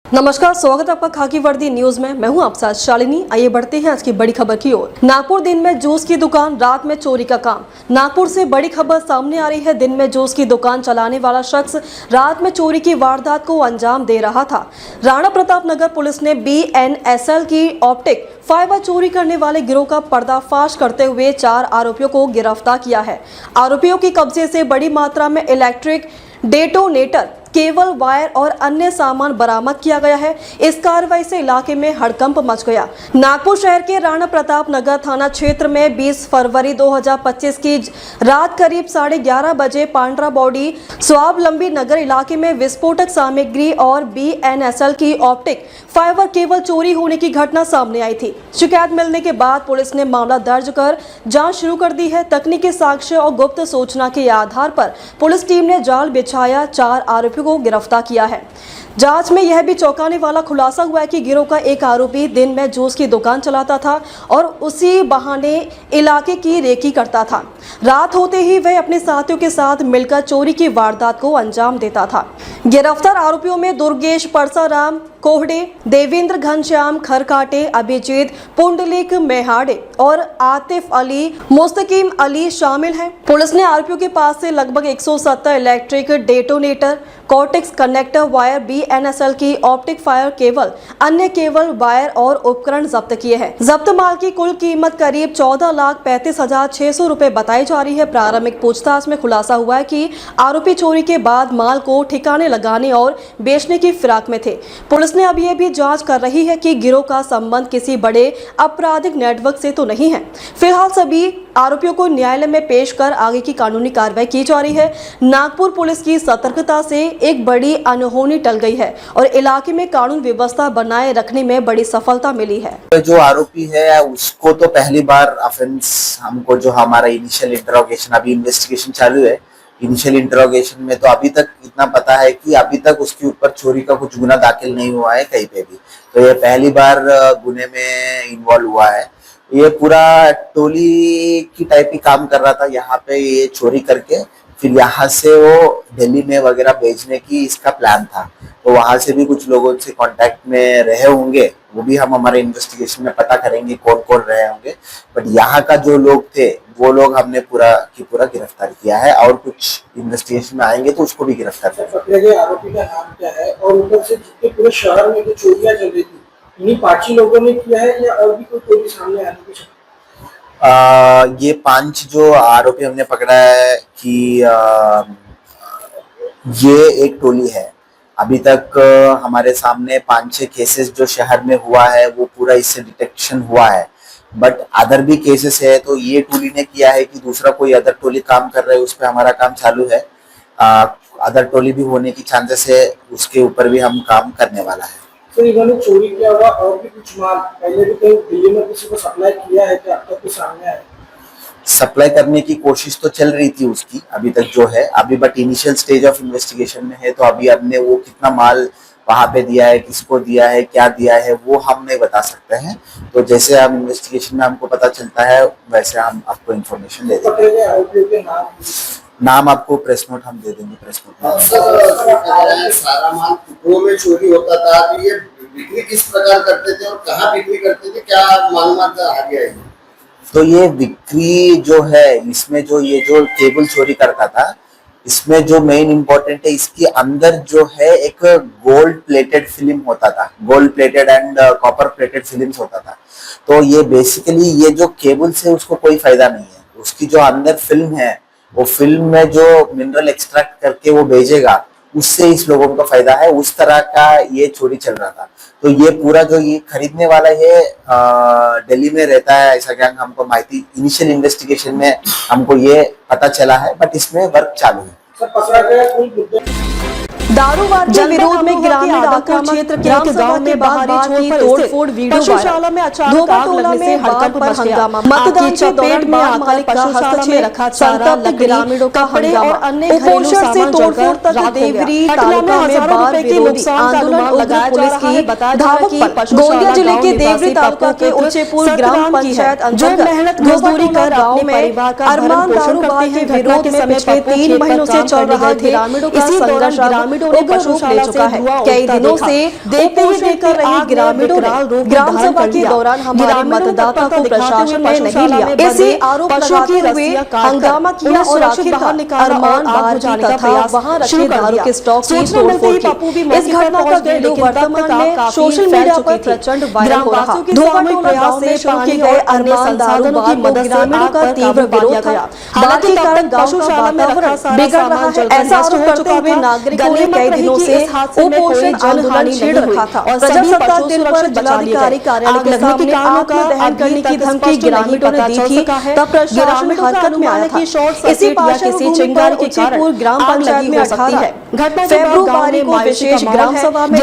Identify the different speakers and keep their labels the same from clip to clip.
Speaker 1: नमस्कार, स्वागत है आपका खाकी वर्दी न्यूज में। मैं हूं आप साथ शालिनी। आइए बढ़ते हैं आज की बड़ी खबर की ओर। नागपुर दिन में जूस की दुकान, रात में चोरी का काम। नागपुर से बड़ी खबर सामने आ रही है। दिन में जूस की दुकान चलाने वाला शख्स रात में चोरी की वारदात को अंजाम दे रहा था। राणा प्रताप नगर पुलिस ने BNSL की ऑप्टिक फाइबर चोरी करने वाले गिरोह का पर्दाफाश करते हुए 4 आरोपियों को गिरफ्तार किया है। आरोपियों की कब्जे से बड़ी मात्रा में इलेक्ट्रिक डेटोनेटर, केबल, वायर और अन्य सामान बरामद किया गया है। इस कार्रवाई से इलाके में हड़कंप मच गया। नागपुर शहर के राणा प्रताप नगर थाना क्षेत्र में 20 फरवरी 2025 की रात करीब 11:30 बजे पांड्रा बॉडी स्वावलंबी नगर इलाके में विस्फोटक सामग्री और BNSL की ऑप्टिक फाइबर केबल चोरी होने की घटना सामने आई थी। शिकायत मिलने के बाद पुलिस ने मामला दर्ज कर जांच शुरू कर दी है। तकनीकी साक्ष्य और गुप्त सूचना के आधार पर पुलिस टीम ने जाल बिछाया 4 आरोपियों को गिरफ्तार किया है। जांच में यह भी चौंकाने वाला खुलासा हुआ है कि गिरोह का एक आरोपी दिन में जूस की दुकान चलाता था और उसी बहाने इलाके की रेकी करता था। रात होते ही वह अपने साथियों के साथ मिलकर चोरी की वारदात को अंजाम देता था। गिरफ्तार आरोपियों में दुर्गेश परसाराम कोहड़े, देवेंद्र घनश्याम खरकाटे, अभिजीत पुंडलिक मेहाड़े और आतिफ अली मुस्तकीम अली शामिल हैं। पुलिस ने आरोपियों के पास से लगभग 170 electric detonator, cortex connector, wire, BNSL की ऑप्टिक फायर केबल, अन्य केबल, वायर और उपकरण जब्त किए हैं। जब्त माल की कुल कीमत करीब 14,35,600 रुपए बताई जा रही है। प्रारंभिक पूछताछ में खुलासा हुआ है कि आरोपी चोरी के बाद माल को ठिकाने लगाने और बेचने की फिराक में थे। पुलिस ने अब यह भी जांच कर रही है कि गिरोह का संबंध किसी बड़े आपराधिक नेटवर्क से तो नहीं है। फिलहाल सभी आरोपियों को न्यायालय में पेश कर आगे की कानूनी कार्रवाई की जा रही है। नागपुर पुलिस की सतर्कता से एक बड़ी अनहोनी टल गई है और इलाके में कानून व्यवस्था बनाए रखने में बड़ी सफलता मिली है।
Speaker 2: जो आरोपी है उसको तो पहली बार ऑफेंस हमको जो हमारा इनिशियल इंटरोगेशन, अभी इन्वेस्टिगेशन चालू है, इनिशियल इंटरोगेशन में तो अभी तक इतना पता है कि अभी तक उसके ऊपर चोरी का कुछ गुना दाखिल नहीं हुआ है कहीं पे भी। तो ये पहली बार गुने में इन्वॉल्व हुआ है। ये पूरा टोली की टाइप ही काम कर रहा था। यहाँ पे ये चोरी करके फिर यहाँ से वो दिल्ली में वगैरह भेजने की इसका प्लान था। तो वहां से भी कुछ लोगों से कांटेक्ट में रहे होंगे, वो भी हम हमारे इन्वेस्टिगेशन में पता करेंगे कौन कौन रहे होंगे। बट यहाँ का जो लोग थे वो लोग हमने पूरा गिरफ्तार किया है और कुछ इन्वेस्टिगेशन में आएंगे तो उसको भी गिरफ्तार करेंगे।
Speaker 3: आरोपी का नाम क्या है और ऊपर से जितने पूरे शहर में जो चोरियां चल रही थी, इन्हीं 5 लोगों ने किया है या और भी कोई चोरी सामने आने की शक्ति?
Speaker 2: ये 5 जो आरोपी हमने पकड़ा है कि ये एक टोली है। अभी तक हमारे सामने 5-6 केसेस जो शहर में हुआ है वो पूरा इससे डिटेक्शन हुआ है। बट अदर भी केसेस है तो ये टोली ने किया है कि दूसरा कोई अदर टोली काम कर रहा है, उस पर हमारा काम चालू है। अदर टोली भी होने की चांसेस है, उसके ऊपर भी हम काम करने वाला है।
Speaker 3: तो इन्होंने चोरी किया हुआ और भी कुछ माल पहले भी कहीं दिल्ली में किसी को सप्लाई किया है क्या? अब तक कुछ सामने आया?
Speaker 2: सप्लाई करने की कोशिश तो चल रही थी उसकी अभी तक जो है अभी, but initial stage of investigation में है। तो अभी हमने वो कितना माल वहां पे दिया है, किसको दिया है, क्या दिया है, वो हम नहीं बता सकते हैं। तो जैसे हम इन्वेस्टिगेशन में हमको पता चलता है वैसे हम आपको इन्फॉर्मेशन दे देंगे। नाम आपको प्रेस नोट हम दे देंगे। प्रेस नोट
Speaker 4: सारा माल टुकड़ों में चोरी होता था, तो ये बिक्री किस प्रकार करते थे और कहाँ बिक्री करते थे, क्या मालूमात आ गया है?
Speaker 2: तो ये बिक्री जो है इसमें जो ये जो केबल चोरी करता था, इसमें जो मेन इंपॉर्टेंट है इसके अंदर जो है एक गोल्ड प्लेटेड फिल्म होता था, gold plated and copper plated films होता था। तो ये बेसिकली ये जो केबल से उसको कोई फायदा नहीं है, उसकी जो अंदर फिल्म है वो फिल्म में जो मिनरल एक्सट्रैक्ट करके वो भेजेगा उससे इस लोगों को फायदा है। उस तरह का ये चोरी चल रहा था। तो ये पूरा जो ये खरीदने वाला है दिल्ली में रहता है ऐसा गैंग, हमको माहिती इनिशियल इन्वेस्टिगेशन में हमको ये पता चला है, बट इसमें वर्क चालू है।
Speaker 1: दारूवाद के विरोध में ग्रामीण रामपुर क्षेत्र के एक गांव में बाहरी छोर पर तोड़फोड़ वीडियो पशुशाला में अचानक आग लगने से हड़कंप मच गया। मतदान की चपेट में आकर पशुशाला में रखा चारा, ग्रामीणों का हंगामा और अन्य घरेलू सामान तोड़फोड़ तक देवरी तालुका में बार विरोधी आंदोलन लगाया पुलिस की धावक पर। गोंदिया जिले के देवरी तालुका के उच्चेपुर ग्राम पंचायत अंतर्गत मेहनत मजदूरी कर गाँव में अरमान दारूवाद के विरोध में पिछले 3 महीनों से चल रहा था। इसी दौरान ग्रामीण ग्रामीणों ने पशुशाला चुका है। कई दिनों से देखते ही देखकर रहे ग्रामीणों ने ग्राम सभा के दौरान हमारे मतदाता को प्रशासन ने नहीं लिया, ऐसे आरोप लगाते हुए हंगामा किया और आखिरकार अरमान बाहर जाने का था, वहां रखे दारू के स्टॉक की तोड़फोड़ की। इस घटना का वीडियो वर्तमान में सोशल मीडिया पर प्रचंड वायरल हो रहा। धोबाटोला गांव में शुरू किए गए अरमान दारूबाज की मदद से ग्रामीणों का तीव्र विरोध था। बाढ़ के कारण गौशाला में वातावरण बिगड़ रहा है, ऐसा आरोप करते हुए नागरिकों ने कई दिनों से उपोषण आंदोलन छेड़ रखा था और प्रजासत्ताक दिन पर जिलाधिकारी कार्यालय के सामने आत्मदहन करने की धमकी ग्रामीणों ने दी थी। तब प्रशासन हरकत में आया था। इसी किसी चिंगारी के कारण ग्राम पंचायत में 18 फरवरी को विशेष ग्राम सभा में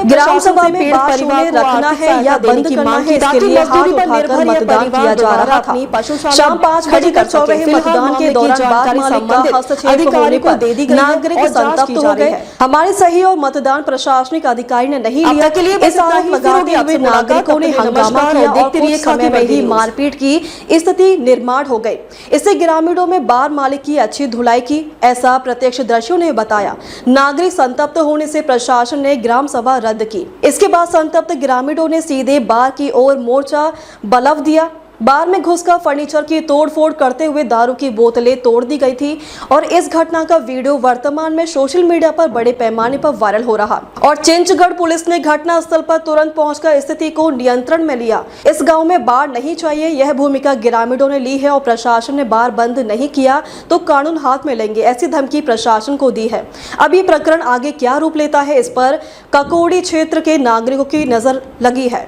Speaker 1: ग्राम सभा में बात सुने रखना है या बंद करना है, इसके लिए हाथ उठाकर मतदान किया जा रहा था। शाम 5 बजे तक चल रहे मतदान के दौरान बाढ़ मालिक का हस्तक्षेप अधिकारी को दे दी गई, नागरिक संतप्त हो गए। हमारे सही और मतदान प्रशासनिक अधिकारी ने नहीं लिया, इस आरोप लगाते हुए नागरिकों ने हंगामा किया और कुछ समय में ही मारपीट की स्थिति निर्माण हो गई। इससे ग्रामीणों में बार मालिक की अच्छी धुलाई की, ऐसा प्रत्यक्षदर्शियों ने बताया। नागरिक संतप्त होने से प्रशासन ने ग्राम सभा रद्द की। इसके बाद संतप्त ग्रामीणों ने सीधे बार की ओर मोर्चा बलव दिया। बार में घुसकर फर्नीचर की तोड़फोड़ करते हुए दारू की बोतलें तोड़ दी गई थी और इस घटना का वीडियो वर्तमान में सोशल मीडिया पर बड़े पैमाने पर वायरल हो रहा। और चिंचगढ़ पुलिस ने घटना स्थल पर तुरंत पहुंचकर स्थिति को नियंत्रण में लिया। इस गांव में बाढ़ नहीं चाहिए, यह भूमिका ग्रामीणों ने ली है और प्रशासन ने बार बंद नहीं किया तो कानून हाथ में लेंगे, ऐसी धमकी प्रशासन को दी है। अब ये प्रकरण आगे क्या रूप लेता है, इस पर ककोड़ी क्षेत्र के नागरिकों की नजर लगी है।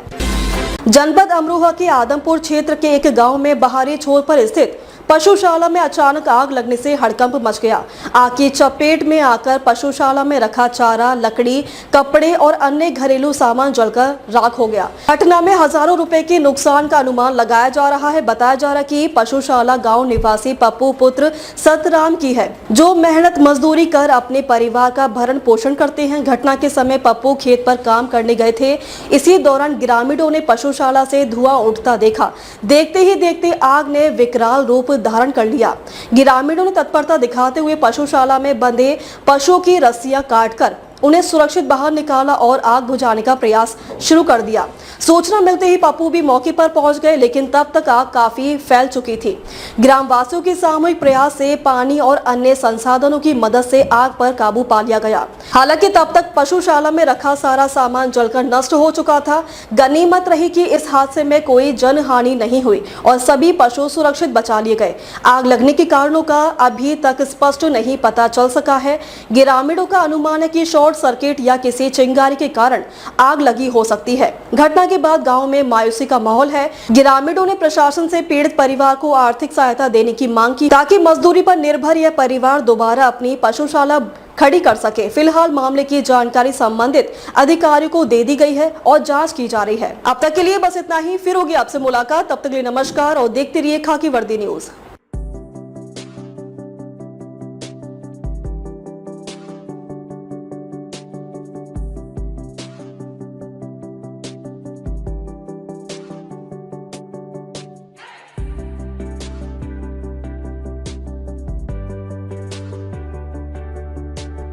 Speaker 1: जनपद अमरोहा के आदमपुर क्षेत्र के एक गांव में बाहरी छोर पर स्थित पशुशाला में अचानक आग लगने से हड़कंप मच गया। आग की चपेट में आकर पशुशाला में रखा चारा, लकड़ी, कपड़े और अन्य घरेलू सामान जलकर राख हो गया। घटना में हजारों रुपए के नुकसान का अनुमान लगाया जा रहा है। बताया जा रहा है कि पशुशाला गांव निवासी पप्पू पुत्र सतराम की है, जो मेहनत मजदूरी कर अपने परिवार का भरण पोषण करते हैं। घटना के समय पप्पू खेत पर काम करने गए थे। इसी दौरान ग्रामीणों ने पशुशाला से धुआं उठता देखा। देखते ही देखते आग ने विकराल रूप धारण कर लिया। ग्रामीणों ने तत्परता दिखाते हुए पशुशाला में बंधे पशुओं की रस्सियां काटकर उन्हें सुरक्षित बाहर निकाला और आग बुझाने का प्रयास शुरू कर दिया। सूचना मिलते ही पप्पू भी मौके पर पहुंच गए, लेकिन तब तक आग काफी फैल चुकी थी। ग्रामवासियों के सामूहिक प्रयास से पानी और अन्य संसाधनों की मदद से आग पर काबू पा लिया गया। हालांकि तब तक पशुशाला में रखा सारा सामान जलकर नष्ट हो चुका था। गनीमत रही कि इस हादसे में कोई जनहानि नहीं हुई और सभी पशु सुरक्षित बचा लिए गए। आग लगने के कारणों का अभी तक स्पष्ट नहीं पता चल सका है। ग्रामीणों का अनुमान है कि शॉर्ट सर्किट या किसी चिंगारी के कारण आग लगी हो सकती है। घटना के बाद गांव में मायूसी का माहौल है। ग्रामीणों ने प्रशासन से पीड़ित परिवार को आर्थिक सहायता देने की मांग की, ताकि मजदूरी पर निर्भर यह परिवार दोबारा अपनी पशुशाला खड़ी कर सके। फिलहाल मामले की जानकारी संबंधित अधिकारियों को दे दी गई है और जांच की जा रही है। अब तक के लिए बस इतना ही। फिर होगी आपसे मुलाकात, तब तक के लिए नमस्कार और देखते रहिए खाकी वर्दी न्यूज।